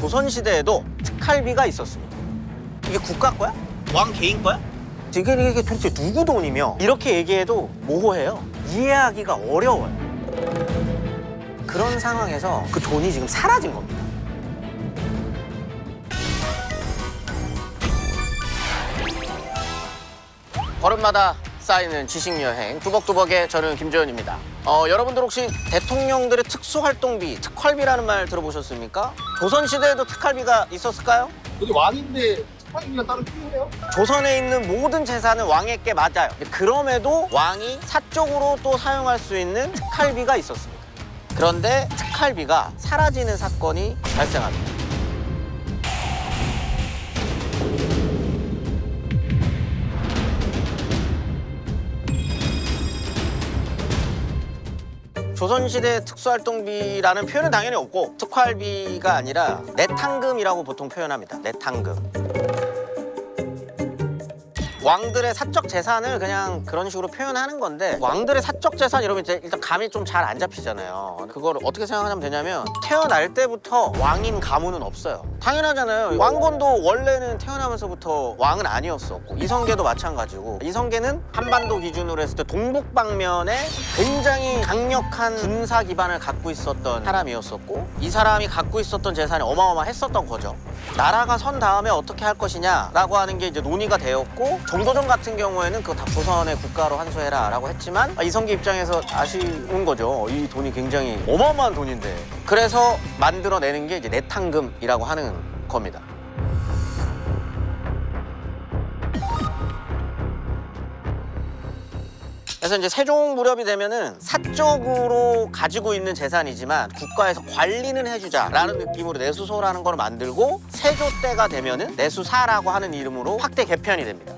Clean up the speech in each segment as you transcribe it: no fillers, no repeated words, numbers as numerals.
조선시대에도 특할비가 있었습니다. 이게 국가 거야? 왕 개인 거야? 이게 도대체 누구 돈이며? 이렇게 얘기해도 모호해요. 이해하기가 어려워요. 그런 상황에서 그 돈이 지금 사라진 겁니다. 걸음마다 쌓이는 지식여행 뚜벅뚜벅의 저는 김재현입니다. 여러분들 혹시 대통령들의 특수활동비, 특활비라는 말 들어보셨습니까? 조선시대에도 특활비가 있었을까요? 여기 왕인데 특활비가 따로 필요해요? 조선에 있는 모든 재산은 왕에게 맞아요. 그럼에도 왕이 사적으로 또 사용할 수 있는 특활비가 있었습니다. 그런데 특활비가 사라지는 사건이 발생합니다. 조선시대 특수활동비라는 표현은 당연히 없고 특활비가 아니라 내탕금이라고 보통 표현합니다. 내탕금. 왕들의 사적 재산을 그냥 그런 식으로 표현하는 건데 왕들의 사적 재산 이러면 이제 일단 감이 좀 잘 안 잡히잖아요. 그걸 어떻게 생각하면 되냐면 태어날 때부터 왕인 가문은 없어요. 당연하잖아요. 왕건도 원래는 태어나면서부터 왕은 아니었었고 이성계도 마찬가지고 이성계는 한반도 기준으로 했을 때 동북 방면에 굉장히 강력한 군사 기반을 갖고 있었던 사람이었었고 이 사람이 갖고 있었던 재산이 어마어마했었던 거죠. 나라가 선 다음에 어떻게 할 것이냐라고 하는 게 이제 논의가 되었고 정도전 같은 경우에는 그거 다 조선의 국가로 환수해라 라고 했지만 이성계 입장에서 아쉬운 거죠. 이 돈이 굉장히 어마어마한 돈인데 그래서 만들어내는 게 이제 내탕금이라고 하는 겁니다. 그래서 이제 세종 무렵이 되면은 사적으로 가지고 있는 재산이지만 국가에서 관리는 해주자라는 느낌으로 내수소라는 걸 만들고 세조 때가 되면은 내수사라고 하는 이름으로 확대 개편이 됩니다.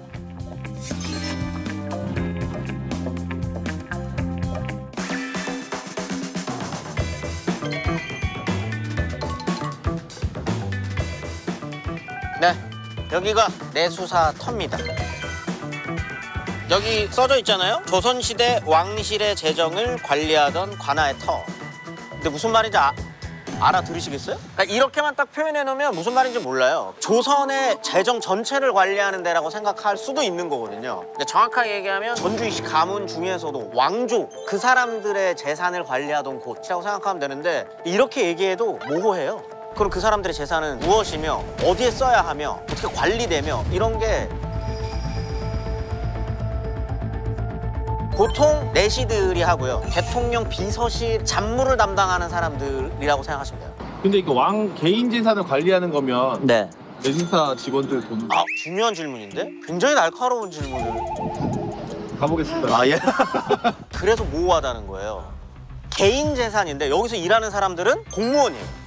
네, 여기가 내수사 터입니다. 여기 써져 있잖아요. 조선시대 왕실의 재정을 관리하던 관아의 터. 근데 무슨 말인지 알아들으시겠어요? 그러니까 이렇게만 딱 표현해 놓으면 무슨 말인지 몰라요. 조선의 재정 전체를 관리하는 데라고 생각할 수도 있는 거거든요. 근데 정확하게 얘기하면 전주이씨 가문 중에서도 왕조, 그 사람들의 재산을 관리하던 곳이라고 생각하면 되는데 이렇게 얘기해도 모호해요. 그럼 그 사람들의 재산은 무엇이며 어디에 써야 하며 어떻게 관리되며 이런 게 보통 내시들이 하고요. 대통령 비서실 잡무를 담당하는 사람들이라고 생각하시면 돼요. 근데 이거 왕 개인 재산을 관리하는 거면 네. 내수사 직원들 돈 중요한 질문인데? 굉장히 날카로운 질문을. 가보겠습니다. 예. 그래서 모호하다는 거예요. 개인 재산인데 여기서 일하는 사람들은 공무원이에요.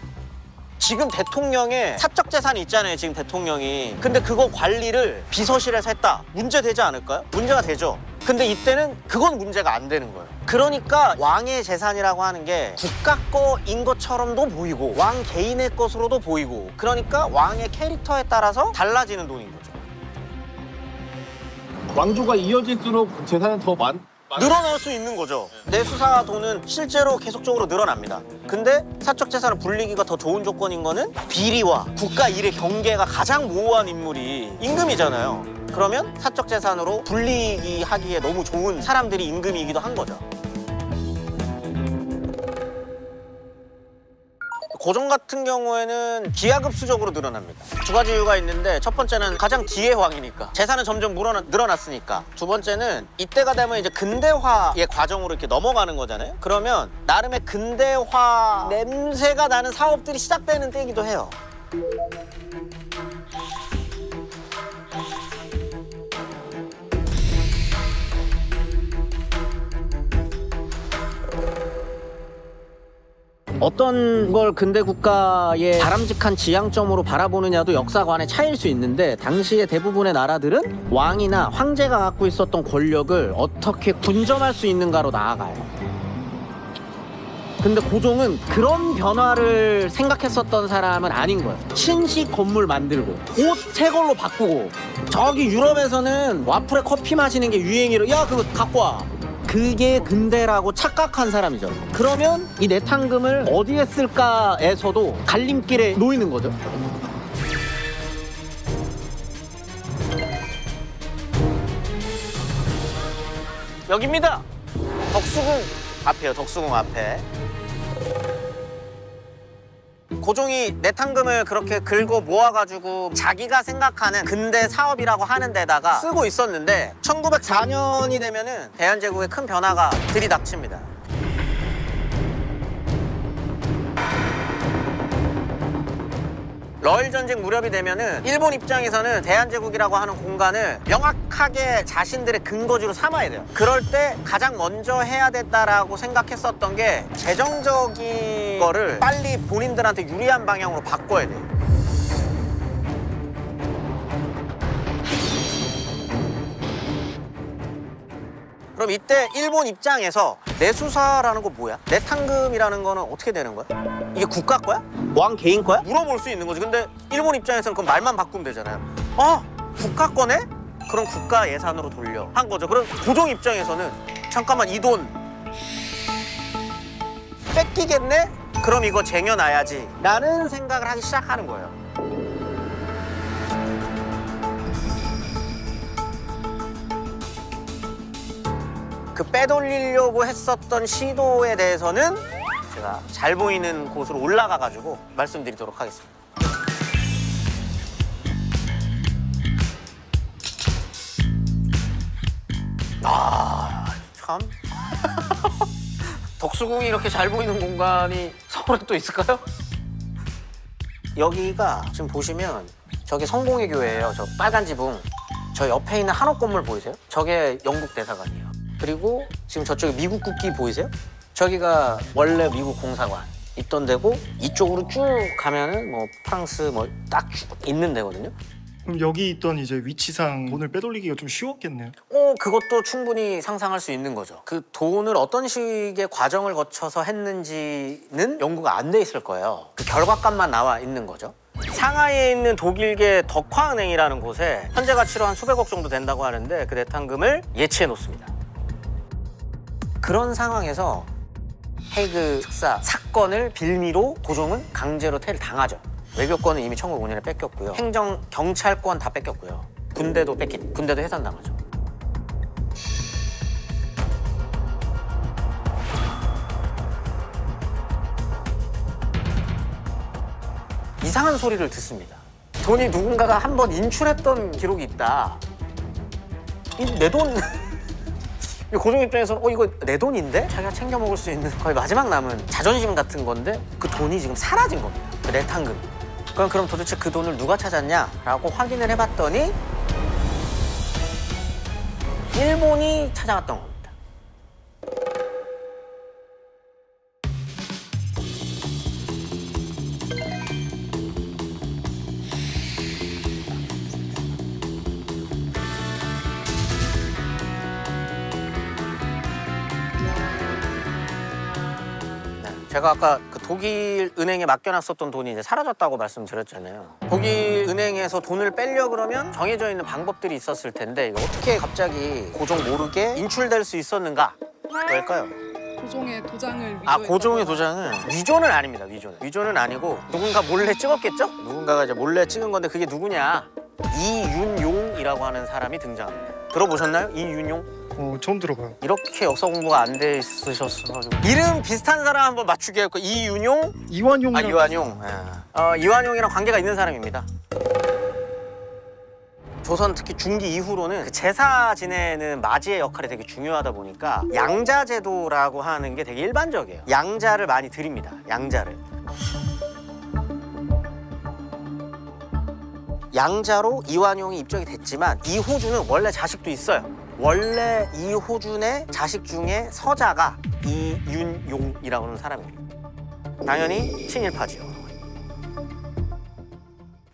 지금 대통령의 사적 재산이 있잖아요, 지금 대통령이. 근데 그거 관리를 비서실에서 했다. 문제 되지 않을까요? 문제가 되죠. 근데 이때는 그건 문제가 안 되는 거예요. 그러니까 왕의 재산이라고 하는 게 국가 거인 것처럼도 보이고 왕 개인의 것으로도 보이고 그러니까 왕의 캐릭터에 따라서 달라지는 돈인 거죠. 왕조가 이어질수록 재산은 더 늘어날 수 있는 거죠. 내수사 돈은 실제로 계속적으로 늘어납니다. 근데 사적 재산을 불리기가 더 좋은 조건인 거는 비리와 국가 일의 경계가 가장 모호한 인물이 임금이잖아요. 그러면 사적 재산으로 불리기 하기에 너무 좋은 사람들이 임금이기도 한 거죠. 고종 같은 경우에는 기하급수적으로 늘어납니다. 두 가지 이유가 있는데 첫 번째는 가장 뒤의 왕이니까 재산은 점점 늘어났으니까 두 번째는 이때가 되면 이제 근대화의 과정으로 이렇게 넘어가는 거잖아요. 그러면 나름의 근대화 냄새가 나는 사업들이 시작되는 때이기도 해요. 어떤 걸 근대 국가의 바람직한 지향점으로 바라보느냐도 역사관의 차이일 수 있는데 당시에 대부분의 나라들은 왕이나 황제가 갖고 있었던 권력을 어떻게 군점할 수 있는가로 나아가요. 근데 고종은 그런 변화를 생각했었던 사람은 아닌 거예요. 신식 건물 만들고 옷 새 걸로 바꾸고 저기 유럽에서는 와플에 커피 마시는 게 유행이래. 야 그거 갖고 와. 그게 근대라고 착각한 사람이죠. 그러면 이 내탕금을 어디에 쓸까에서도 갈림길에 놓이는 거죠. 여기입니다. 덕수궁 앞이에요. 덕수궁 앞에. 고종이 내탕금을 그렇게 긁어 모아가지고 자기가 생각하는 근대 사업이라고 하는 데다가 쓰고 있었는데 1904년이 되면은 대한제국에 큰 변화가 들이닥칩니다. 러일 전쟁 무렵이 되면은 일본 입장에서는 대한제국이라고 하는 공간을 명확하게 자신들의 근거지로 삼아야 돼요. 그럴 때 가장 먼저 해야 됐다라고 생각했었던 게 재정적인 거를 빨리 본인들한테 유리한 방향으로 바꿔야 돼요. 그럼 이때 일본 입장에서 내수사라는 거 뭐야? 내탕금이라는 거는 어떻게 되는 거야? 이게 국가 거야? 왕 개인 거야? 물어볼 수 있는 거지. 근데 일본 입장에서는 그럼 말만 바꾸면 되잖아요. 국가 거네? 그럼 국가 예산으로 돌려 한 거죠. 그럼 고종 입장에서는 잠깐만 이 돈 뺏기겠네? 그럼 이거 쟁여놔야지 라는 생각을 하기 시작하는 거예요. 그 빼돌리려고 했었던 시도에 대해서는 제가 잘 보이는 곳으로 올라가가지고 말씀드리도록 하겠습니다. 참. 덕수궁이 이렇게 잘 보이는 공간이 서울에 또 있을까요? 여기가 지금 보시면 저게 성공회 교회예요. 저 빨간 지붕. 저 옆에 있는 한옥 건물 보이세요? 저게 영국 대사관이에요. 그리고 지금 저쪽에 미국 국기 보이세요? 저기가 원래 미국 공사관 있던 데고 이쪽으로 쭉 가면은 뭐 프랑스 뭐 딱 있는 데거든요. 그럼 여기 있던 이제 위치상 돈을 빼돌리기가 좀 쉬웠겠네요. 그것도 충분히 상상할 수 있는 거죠. 그 돈을 어떤 식의 과정을 거쳐서 했는지는 연구가 안 돼 있을 거예요. 그 결과값만 나와 있는 거죠. 상하이에 있는 독일계 덕화은행이라는 곳에 현재 가치로 한 수백억 정도 된다고 하는데 그 내탕금을 예치해 놓습니다. 그런 상황에서 헤이그 특사 사건을 빌미로 고종은 강제로 퇴를 당하죠. 외교권은 이미 1905년에 뺏겼고요. 행정, 경찰권 다 뺏겼고요. 군대도 해산당하죠. 이상한 소리를 듣습니다. 돈이 누군가가 한번 인출했던 기록이 있다. 내 돈... 고종 입장에서는 이거 내 돈인데? 자기가 챙겨 먹을 수 있는 거의 마지막 남은 자존심 같은 건데 그 돈이 지금 사라진 겁니다. 그 내탕금. 그럼 도대체 그 돈을 누가 찾았냐라고 확인을 해봤더니 일본이 찾아갔던 겁니다. 제가 아까 그 독일 은행에 맡겨놨었던 돈이 이제 사라졌다고 말씀드렸잖아요. 독일 은행에서 돈을 빼려 그러면 정해져 있는 방법들이 있었을 텐데 이거 어떻게 갑자기 고종 모르게 인출될 수 있었는가? 왜일까요? 고종의 도장을 위조했다고. 고종의 도장은 위조는 아닙니다. 위조는 아니고 누군가 몰래 찍었겠죠? 누군가가 이제 몰래 찍은 건데 그게 누구냐? 이윤용이라고 하는 사람이 등장합니다. 들어보셨나요? 이윤용? 처음 들어봐요. 이렇게 역사 공부가 안 돼 있으셨어. 이름 비슷한 사람 한번 맞추게 할거 이윤용? 이완용. 이완용. 이완용이랑 관계가 있는 사람입니다. 조선 특히 중기 이후로는 그 제사 지내는 맞이의 역할이 되게 중요하다 보니까 양자 제도라고 하는 게 되게 일반적이에요. 양자를 많이 드립니다. 양자를. 양자로 이완용이 입적이 됐지만 이호준은 원래 자식도 있어요. 원래 이호준의 자식 중에 서자가 이윤용이라고 하는 사람입니다. 당연히 친일파지요.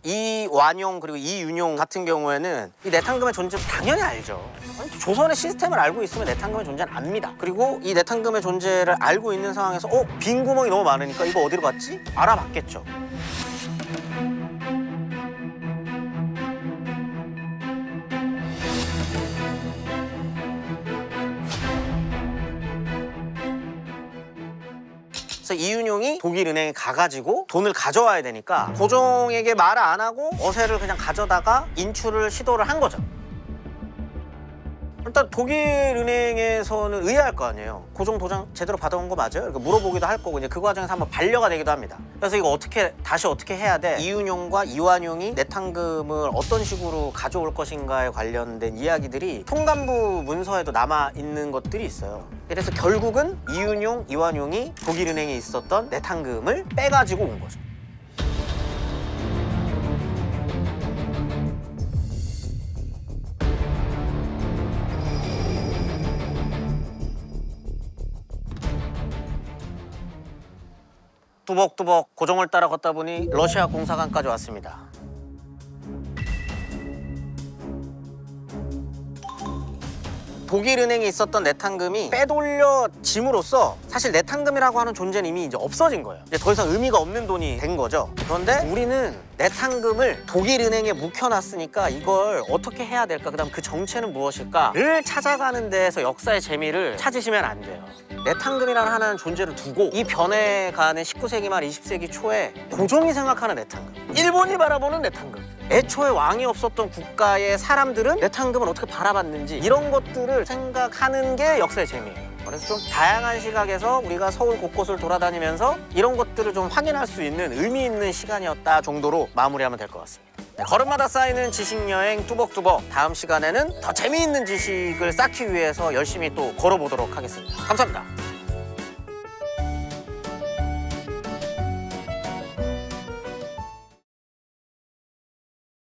이완용 그리고 이윤용 같은 경우에는 이 내탕금의 존재를 당연히 알죠. 아니, 조선의 시스템을 알고 있으면 내탕금의 존재는 압니다. 그리고 이 내탕금의 존재를 알고 있는 상황에서 빈 구멍이 너무 많으니까 이거 어디로 갔지? 알아봤겠죠. 그래서 이윤용이 독일은행에 가가지고 돈을 가져와야 되니까 고종에게 말을 안 하고 어세를 그냥 가져다가 인출을 시도를 한 거죠. 일단 독일은행에서는 의아할 거 아니에요. 고종 도장 제대로 받아온 거 맞아요? 이렇게 물어보기도 할 거고 이제 그 과정에서 한번 반려가 되기도 합니다. 그래서 이거 다시 어떻게 해야 돼? 이윤용과 이완용이 내탕금을 어떤 식으로 가져올 것인가에 관련된 이야기들이 통감부 문서에도 남아 있는 것들이 있어요. 그래서 결국은 이윤용, 이완용이 독일은행에 있었던 내탕금을 빼가지고 온 거죠. 뚜벅뚜벅 고종을 따라 걷다 보니 러시아 공사관까지 왔습니다. 독일은행에 있었던 내탕금이 빼돌려짐으로써 사실 내탕금이라고 하는 존재는 이미 이제 없어진 거예요. 이제 더 이상 의미가 없는 돈이 된 거죠. 그런데 우리는 내탕금을 독일은행에 묵혀놨으니까 이걸 어떻게 해야 될까? 그다음 그 정체는 무엇일까?를 찾아가는 데에서 역사의 재미를 찾으시면 안 돼요. 내탕금이라는 하나의 존재를 두고 이 변해가는 19세기 말 20세기 초에 고종이 생각하는 내탕금, 일본이 바라보는 내탕금, 애초에 왕이 없었던 국가의 사람들은 내탕금을 어떻게 바라봤는지 이런 것들을 생각하는 게 역사의 재미예요. 그래서 좀 다양한 시각에서 우리가 서울 곳곳을 돌아다니면서 이런 것들을 좀 확인할 수 있는 의미 있는 시간이었다 정도로 마무리하면 될 것 같습니다. 네, 걸음마다 쌓이는 지식여행 뚜벅뚜벅, 다음 시간에는 더 재미있는 지식을 쌓기 위해서 열심히 또 걸어보도록 하겠습니다. 감사합니다.